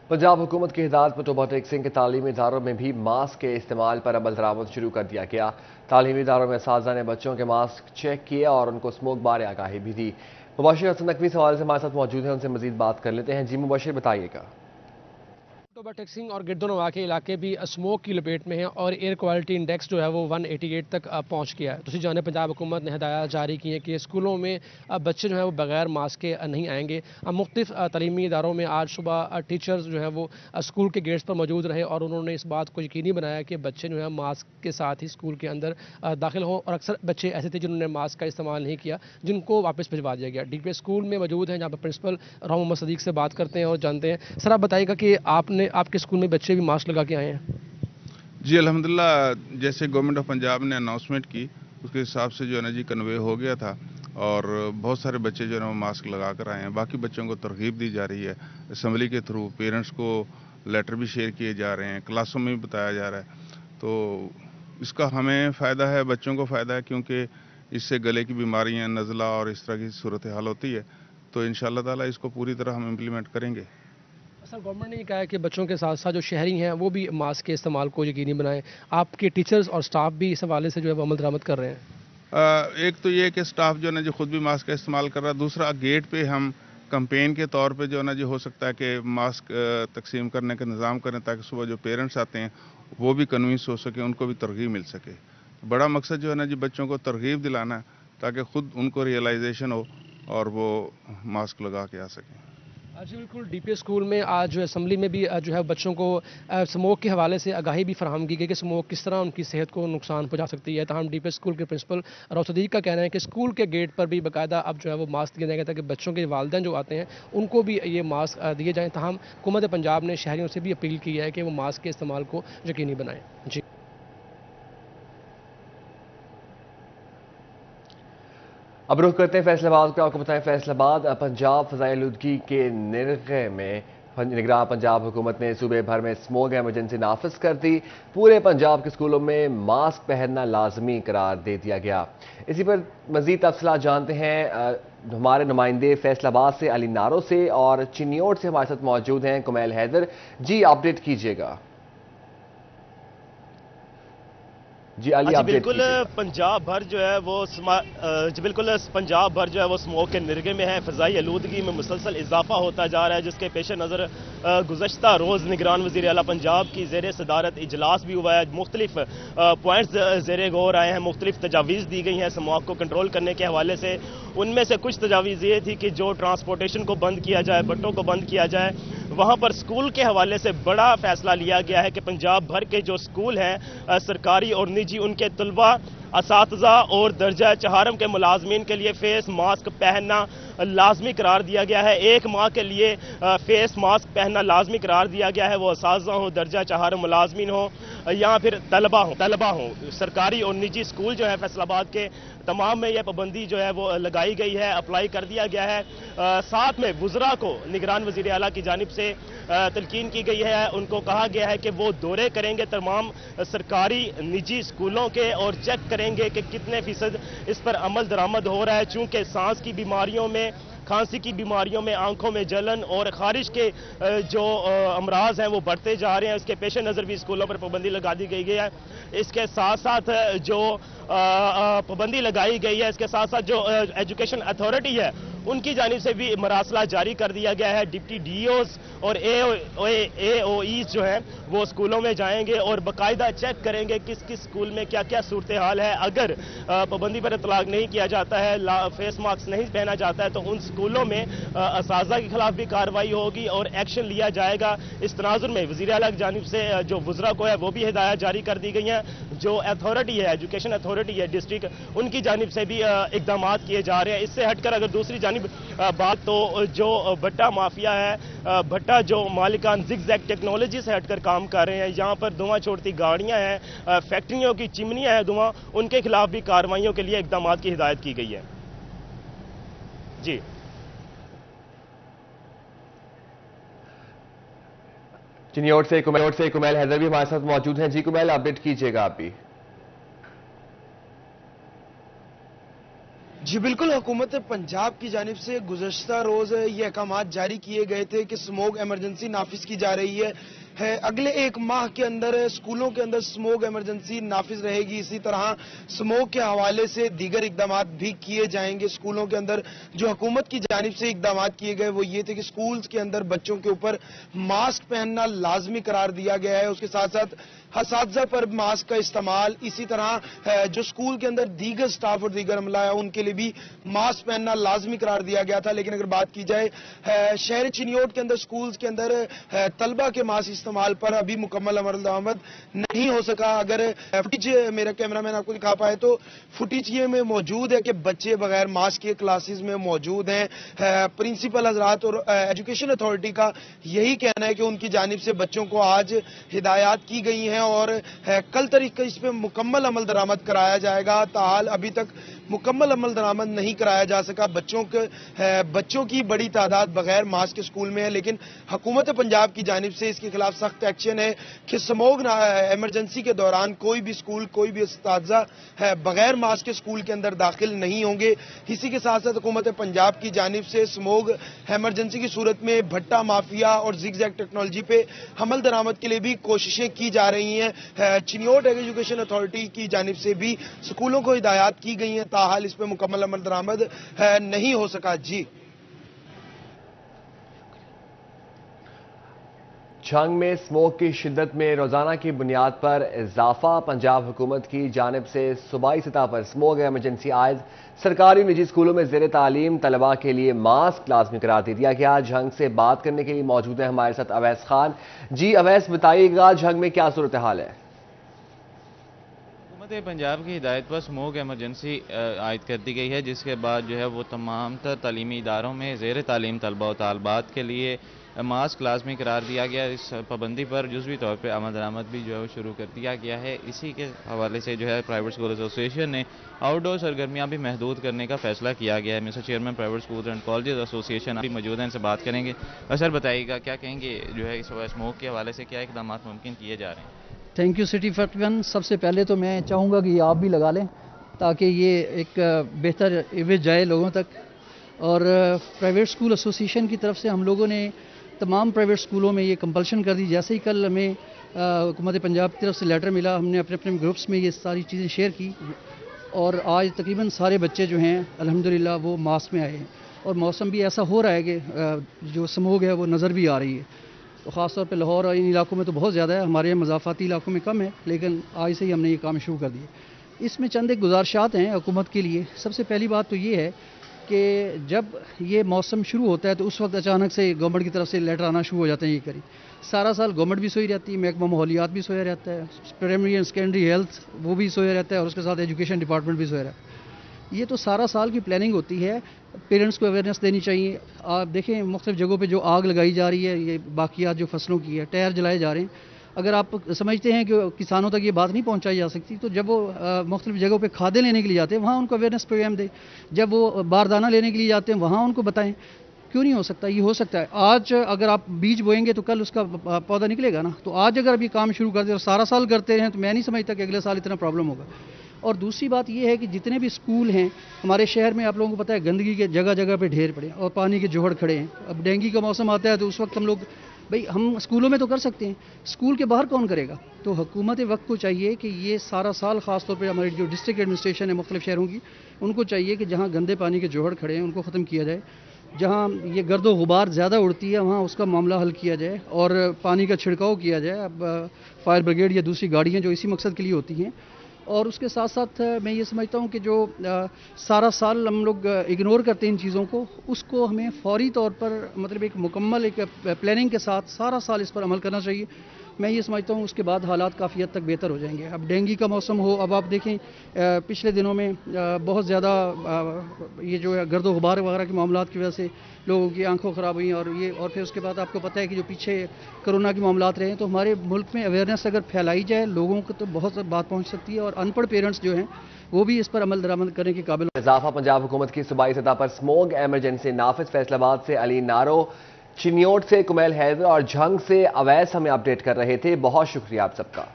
पंजाब हुकूमत की हिदायत पर तोबा टेक्सिंग के तालीमी इदारों में भी मास्क के इस्तेमाल पर अमल दरामद शुरू कर दिया गया। तालीमी इदारों में असातिज़ा ने बच्चों के मास्क चेक किए और उनको स्मोक बारे आगाही भी दी। मुबशिर हसन नकवी सवाल से हमारे साथ मौजूद हैं, उनसे मजीद बात कर लेते हैं। जी मुबशिर, बताइएगा। टोबा टेक्सिंग और गिरदोनवा के इलाके भी स्मोक की लपेट में हैं और एयर क्वालिटी इंडेक्स जो है वो 188 तक पहुंच गया है। दूसरी जाने पंजाब हुकूमत ने हिदायत जारी की है कि स्कूलों में बच्चे जो है वो बगैर मास्क के नहीं आएंगे। मुख्तलिफ तालीमी इदारों में आज सुबह टीचर्स जो है वो स्कूल के गेट्स पर मौजूद रहे और उन्होंने इस बात को यकीनी बनाया कि बच्चे जो है मास्क के साथ ही स्कूल के अंदर दाखिल हों। और अक्सर बच्चे ऐसे थे जिन्होंने मास्क का इस्तेमाल नहीं किया, जिनको वापस भिजवा दिया गया। डीपीएस स्कूल में मौजूद हैं, जहाँ पर प्रिंसिपल मोहम्मद सदीक से बात करते हैं और जानते हैं। सर, आप बताइएगा कि आपके स्कूल में बच्चे भी मास्क लगा के आए हैं? जी अल्हम्दुलिल्लाह, जैसे गवर्नमेंट ऑफ पंजाब ने अनाउंसमेंट की उसके हिसाब से जो है ना जी कन्वे हो गया था और बहुत सारे बच्चे जो है ना वो मास्क लगा कर आए हैं। बाकी बच्चों को तरगीब दी जा रही है असम्बली के थ्रू, पेरेंट्स को लेटर भी शेयर किए जा रहे हैं, क्लासों में भी बताया जा रहा है। तो इसका हमें फ़ायदा है, बच्चों को फ़ायदा है, क्योंकि इससे गले की बीमारियाँ, नज़ला और इस तरह की सूरत हाल होती है। तो इंशाअल्लाह ताला इसको पूरी तरह हम इम्प्लीमेंट करेंगे। सर, गवर्नमेंट ने ये कहा है कि बच्चों के साथ साथ जो शहरी हैं वो भी मास्क के इस्तेमाल को यकीनी बनाएं। आपके टीचर्स और स्टाफ भी इस हवाले से जो है वो अमल दरामद कर रहे हैं? एक तो ये कि स्टाफ जो है ना जो खुद भी मास्क का इस्तेमाल कर रहा है। दूसरा, गेट पे हम कैंपेन के तौर पे जो है ना जो हो सकता है कि मास्क तकसीम करने का निज़ाम करें, ताकि सुबह जो पेरेंट्स आते हैं वो भी कन्विंस हो सके, उनको भी तरगीब मिल सके। बड़ा मकसद जो है ना जी बच्चों को तरगीब दिलाना है, ताकि खुद उनको रियलाइजेशन हो और वो मास्क लगा के आ सकें। जी बिल्कुल। डीपीएस स्कूल में आज जो असम्बली में भी जो है बच्चों को स्मोक के हवाले से आगाही भी फराहम की गई कि स्मोक किस तरह उनकी सेहत को नुकसान पहुंचा सकती है। तमाम डीपीएस स्कूल के प्रिंसिपल सदीक का कहना है कि स्कूल के गेट पर भी बाकायदा अब जो है वो मास्क दिया जाएगा, ताकि बच्चों के वालिदैन जो आते हैं उनको भी ये मास्क दिए जाएँ। तमाम हुकूमत पंजाब ने शहरियों से भी अपील की है कि वो मास्क के इस्तेमाल को यकीनी बनाएँ। जी, अब रुख करते हैं फैसलाबाद पे। आपको बताएं, फैसलाबाद पंजाब फ़ज़ाई आलूदगी के निरखे में निगरान पंजाब हुकूमत ने सूबे भर में स्मोक एमरजेंसी नाफिज कर दी। पूरे पंजाब के स्कूलों में मास्क पहनना लाजमी करार दे दिया गया। इसी पर मजीद तफसीलात जानते हैं हमारे नुमाइंदे फैसलाबाद से अली नारो से, और चिन्योट से हमारे साथ मौजूद हैं कुमैल हैदर। जी, अपडेट कीजिएगा। जी अली, जी अपडेट बिल्कुल। कीजिएगा। पंजाब भर जो है वो जी बिल्कुल, पंजाब भर जो है वो स्मोक के निर्गे में है। फ़ज़ाई आलूदगी में मुसलसल इजाफा होता जा रहा है, जिसके पेश नज़र गुज़श्ता रोज़ निगरान वज़ीर आला पंजाब की ज़ेर सदारत इजलास भी हुआ है। मुख्तलिफ पॉइंट्स ज़ेर गौर आए हैं, मुख्तलिफ तजावीज़ दी गई हैं स्मोक को कंट्रोल करने के हवाले से। उनमें से कुछ तजावीज़ ये थी कि जो ट्रांसपोर्टेशन को बंद किया जाए, भट्टों को बंद किया जाए। वहाँ पर स्कूल के हवाले से बड़ा फैसला लिया गया है कि पंजाब भर के जो स्कूल हैं सरकारी और निजी, उनके तलबा, असातिज़ा और दर्जा चहारम के मुलाजमीन के लिए फेस मास्क पहनना लाजमी करार दिया गया है। 1 माह के लिए फेस मास्क पहनना लाजमी करार दिया गया है। वो असातिज़ा हो, दर्जा चहारम मुलाजमीन हो या फिर तलबा हो। सरकारी और निजी स्कूल जो है फैसलाबाद के तमाम में यह पाबंदी जो है वो लगाई गई है, अप्लाई कर दिया गया है। साथ में वुज़रा को निगरान वज़ीर आला की जानिब से तलकीन की गई है। उनको कहा गया है कि वो दौरे करेंगे तमाम सरकारी निजी स्कूलों के और चेक करेंगे कि कितने फीसद इस पर अमल दरामद हो रहा है। चूँकि सांस की बीमारियों में, खांसी की बीमारियों में, आंखों में जलन और खारिश के जो अमराज हैं वो बढ़ते जा रहे हैं, इसके पेश नज़र भी स्कूलों पर पाबंदी लगा दी गई है। इसके साथ साथ जो पाबंदी लगाई गई है, इसके साथ साथ जो एजुकेशन अथॉरिटी है उनकी जानिब से भी मरासला जारी कर दिया गया है। डिप्टी डीओज और एओईज जो है वो स्कूलों में जाएंगे और बाकायदा चेक करेंगे किस किस स्कूल में क्या क्या सूरत हाल है। अगर पाबंदी पर इतलाक नहीं किया जाता है, फेस मास्क नहीं पहना जाता है, तो उन स्कूलों में असातिज़ा के खिलाफ भी कार्रवाई होगी और एक्शन लिया जाएगा। इस तनाजुर में वज़ीर आला की जानिब से जो वुज़रा को है वो भी हिदायत जारी कर दी गई हैं। जो अथॉरिटी है, एजुकेशन अथॉरिटी है डिस्ट्रिक्ट, उनकी जानिब से भी इकदाम किए जा रहे हैं। इससे हटकर अगर दूसरी जानिब बात, तो जो भट्टा माफिया है, भट्टा जो मालिकान ज़िगज़ैग टेक्नोलॉजी से हटकर काम कर रहे हैं, यहाँ पर धुआं छोड़ती गाड़ियाँ हैं, फैक्ट्रियों की चिमनियाँ हैं धुआं, उनके खिलाफ भी कार्रवाइयों के लिए इकदाम की हिदायत की गई है। जी चिन्योट से कुमैल हैदर भी हमारे साथ मौजूद हैं। जी कुमैल, अपडेट कीजिएगा आप भी। जी बिल्कुल, हुकूमत पंजाब की जानिब से गुज़श्ता रोज़ ये अहकामात जारी किए गए थे कि स्मोक एमरजेंसी नाफिज की जा रही है। अगले एक माह के अंदर स्कूलों के अंदर स्मोक एमरजेंसी नाफिज रहेगी। इसी तरह स्मोक के हवाले से दीगर इकदाम भी किए जाएंगे स्कूलों के अंदर। जो हुकूमत की जानिब से इकदाम किए गए वो ये थे कि स्कूल्स के अंदर बच्चों के ऊपर मास्क पहनना लाजमी करार दिया गया है। उसके साथ साथ असातिज़ा पर मास्क का इस्तेमाल, इसी तरह जो स्कूल के अंदर दीगर स्टाफ और दीगर अमला है उनके लिए भी मास्क पहनना लाजमी करार दिया गया था। लेकिन अगर बात की जाए शहर चिनियोट के अंदर स्कूल्स के अंदर तलबा के मास्क इस्तेमाल पर अभी मुकम्मल अमल दरामद नहीं हो सका। अगर फुटेज मेरा कैमरामैन आपको दिखा पाए तो फुटेज ये में मौजूद है कि बच्चे बगैर मास्क के क्लासेस में मौजूद हैं। प्रिंसिपल हजरात और एजुकेशन अथॉरिटी का यही कहना है कि उनकी जानिब से बच्चों को आज हिदायत की गई हैं और कल तरीके इस पर मुकम्मल अमल दरामद कराया जाएगा। ताहाल अभी तक मुकम्मल अमल दरामद नहीं कराया जा सका। बच्चों की बड़ी तादाद बगैर मास्क के स्कूल में है, लेकिन हुकूमत पंजाब की जानिब से इसके खिलाफ सख्त एक्शन है कि स्मोक एमरजेंसी के दौरान कोई भी स्कूल, कोई भी उस्ताद बगैर मास्क के स्कूल के अंदर दाखिल नहीं होंगे। इसी के साथ साथ हुकूमत पंजाब की जानिब से स्मोक एमरजेंसी की सूरत में भट्टा माफिया और जिगजैग टेक्नोलॉजी पे अमल दरामद के लिए भी कोशिशें की जा रही हैं। चिनियोट एजुकेशन अथॉरिटी की जानिब से भी स्कूलों को हिदायत की गई हैं, ताहाल इस पर मुकम्मल अमल दरामद नहीं हो सका। जी जंग में स्मोक की शिद्दत में रोजाना की बुनियाद पर इजाफा। पंजाब हुकूमत की जानिब से सूबाई सतह पर स्मोक एमरजेंसी आयज सरकारी निजी स्कूलों में ज़ेर तालीम तलबा के लिए मास्क लाजमी करार दे दिया गया। जंग से बात करने के लिए मौजूद है हमारे साथ अवैस खान। जी अवैस, बताइएगा जंग में क्या सूरत हाल है? हुकूमत पंजाब की हिदायत पर स्मोक एमरजेंसी आयद कर दी गई है, जिसके बाद जो है वो तमाम तर तालीमी इदारों में ज़ेर तालीम तलबा और तालबात के लिए मास्क लाजमी करार दिया गया। इस पाबंदी पर जुज़वी तौर पर अमल दरामद भी जो है वो शुरू कर दिया गया है। इसी के हवाले से जो है प्राइवेट स्कूल एसोसिएशन ने आउटडोर सरगर्मियाँ भी महदूद करने का फैसला किया गया है। Mister chairman private school and college association भी मौजूद हैं, इनसे बात करेंगे। सर बताइएगा क्या कहेंगे जो है इस स्मोक के हवाले से क्या इकदाम मुमकिन किए जा रहे हैं? Thank you city 41। सबसे पहले तो मैं चाहूँगा कि ये आप भी लगा लें ताकि ये एक बेहतर इमेज जाए लोगों तक। और प्राइवेट स्कूल एसोसिएशन की तरफ से हम लोगों ने तमाम प्राइवेट स्कूलों में ये कंपल्शन कर दी। जैसे ही कल हमें हुकूमत पंजाब की तरफ से लेटर मिला, हमने अपने अपने ग्रुप्स में ये सारी चीज़ें शेयर की और आज तकरीबन सारे बच्चे जो हैं अल्हम्दुलिल्लाह वो मास्क में आए हैं। और मौसम भी ऐसा हो रहा है कि जो स्मोक है वो नज़र भी आ रही है। तो ख़ास तौर पे लाहौर और इन इलाकों में तो बहुत ज़्यादा है, हमारे यहाँ मज़ाफ़ाती इलाकों में कम है, लेकिन आज से ही हमने ये काम शुरू कर दिए। इसमें चंद एक गुजारिशात हैं हुकूमत के लिए। सबसे पहली बात तो ये है कि जब ये मौसम शुरू होता है तो उस वक्त अचानक से गवर्नमेंट की तरफ से लेटर आना शुरू हो जाते हैं। ये करी सारा साल गवर्नमेंट भी सोई रहती है, महकमा माहौलियात भी सोया रहता है, प्राइमरी एंड सेकेंडरी हेल्थ वो भी सोया रहता है और उसके साथ एजुकेशन डिपार्टमेंट भी सोया रहता है। ये तो सारा साल की प्लानिंग होती है। पेरेंट्स को अवेयरनेस देनी चाहिए। आप देखें मुख्तलिफ जगहों पे जो आग लगाई जा रही है, ये बाकियात जो फसलों की है, टायर जलाए जा रहे हैं। अगर आप समझते हैं कि किसानों तक ये बात नहीं पहुंचाई जा सकती तो जब वो मुख्तलिफ जगहों पे खादें लेने के लिए जाते हैं वहाँ उनको अवेयरनेस प्रोग्राम दें। जब वो बारदाना लेने के लिए जाते हैं वहाँ उनको बताएं। क्यों नहीं हो सकता? ये हो सकता है। आज अगर आप बीज बोएंगे तो कल उसका पौधा निकलेगा ना। तो आज अगर अभी काम शुरू कर दे और सारा साल करते रहें तो मैं नहीं समझता कि अगले साल इतना प्रॉब्लम होगा। और दूसरी बात यह है कि जितने भी स्कूल हैं हमारे शहर में, आप लोगों को पता है गंदगी के जगह जगह पे ढेर पड़े और पानी के जोहड़ खड़े हैं। अब डेंगू का मौसम आता है तो उस वक्त हम लोग भाई हम स्कूलों में तो कर सकते हैं, स्कूल के बाहर कौन करेगा? तो हुकूमत वक्त को चाहिए कि ये सारा साल ख़ास तौर पर हमारी जो डिस्ट्रिक्ट एडमिनिस्ट्रेशन है मुख्तलिफ शहरों की, उनको चाहिए कि जहाँ गंदे पानी के जोहड़ खड़े हैं उनको ख़त्म किया जाए। जहाँ ये गर्दो गुबार ज़्यादा उड़ती है वहाँ उसका मामला हल किया जाए और पानी का छिड़काव किया जाए। अब फायर ब्रिगेड या दूसरी गाड़ियाँ जो इसी मकसद के लिए होती हैं। और उसके साथ साथ मैं ये समझता हूँ कि जो सारा साल हम लोग इग्नोर करते हैं इन चीज़ों को, उसको हमें फौरी तौर पर मतलब एक मुकम्मल एक प्लानिंग के साथ सारा साल इस पर अमल करना चाहिए। मैं ये समझता हूँ उसके बाद हालात काफ़ी हद तक बेहतर हो जाएंगे। अब डेंगू का मौसम हो, अब आप देखें पिछले दिनों में बहुत ज़्यादा ये जो है गर्दो गुबार वगैरह के मामलात की वजह से लोगों की आंखों ख़राब हुई और फिर उसके बाद आपको पता है कि जो पीछे कोरोना के मामलात रहे हैं। तो हमारे मुल्क में अवेयरनेस अगर फैलाई जाए लोगों को तो बहुत बात पहुँच सकती है और अनपढ़ पेरेंट्स जो हैं वो भी इस पर अमल दरामद करने के काबिल। इजाफा पंजाब हुकूमत की सूबाई सतह पर स्मोक एमरजेंसी नाफिज। फैसलाबाद से अली नारो, चिनियोट से कुमैल हैदर और झंग से अवैस हमें अपडेट कर रहे थे। बहुत शुक्रिया आप सबका।